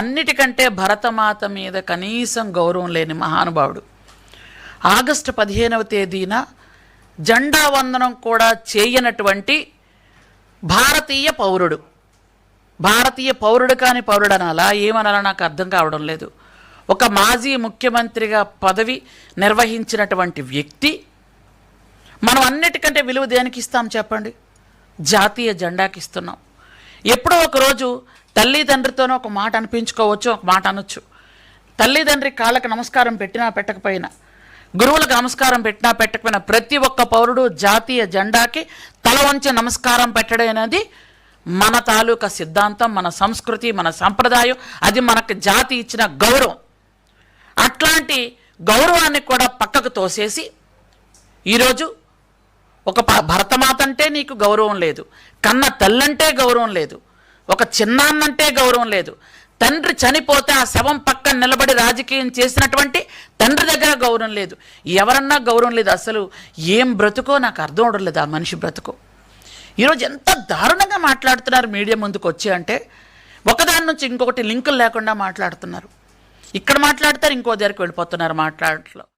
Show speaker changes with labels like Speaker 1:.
Speaker 1: అన్నిటికంటే భరతమాత మీద కనీసం గౌరవం లేని మహానుభావుడు. ఆగస్టు 15వ తేదీన జెండా వందనం కూడా చేయనటువంటి భారతీయ పౌరుడు. భారతీయ పౌరుడు కాని పౌరుడు అనాలా, ఏమనాలా నాకు అర్థం కావడం లేదు. ఒక మాజీ ముఖ్యమంత్రిగా పదవి నిర్వహించినటువంటి వ్యక్తి మనం అన్నిటికంటే విలువ దేనికి ఇస్తాం చెప్పండి? జాతీయ జెండాకి ఇస్తున్నాం. ఎప్పుడో ఒకరోజు తల్లిదండ్రితోనో ఒక మాట అనిపించుకోవచ్చు, ఒక మాట అనొచ్చు. తల్లిదండ్రి కాళ్ళకి నమస్కారం పెట్టినా పెట్టకపోయినా, గురువులకు నమస్కారం పెట్టినా పెట్టకపోయినా ప్రతి ఒక్క పౌరుడు జాతీయ జెండాకి తల వంచి నమస్కారం పెట్టడం అనేది మన తాలూకా సిద్ధాంతం, మన సంస్కృతి, మన సంప్రదాయం. అది మనకు జాతి ఇచ్చిన గౌరవం. అట్లాంటి గౌరవాన్ని కూడా పక్కకు తోసేసి ఈరోజు ఒక భరతమాత అంటే నీకు గౌరవం లేదు, కన్న తల్లంటే గౌరవం లేదు, ఒక చిన్నాన్నంటే గౌరవం లేదు, తండ్రి చనిపోతే ఆ శవం పక్కన నిలబడి రాజకీయం చేసినటువంటి తండ్రి దగ్గర గౌరవం లేదు, ఎవరన్నా గౌరవం లేదు. అసలు ఏం బ్రతుకో నాకు అర్థం అవడం లేదు ఆ మనిషి బ్రతుకో. ఈరోజు ఎంత దారుణంగా మాట్లాడుతున్నారు మీడియా ముందుకు వచ్చి అంటే, ఒకదాని నుంచి ఇంకొకటి లింకులు లేకుండా మాట్లాడుతున్నారు. ఇక్కడ మాట్లాడతారు, ఇంకో దగ్గరికి వెళ్ళిపోతున్నారు మాట్లాడట్లో.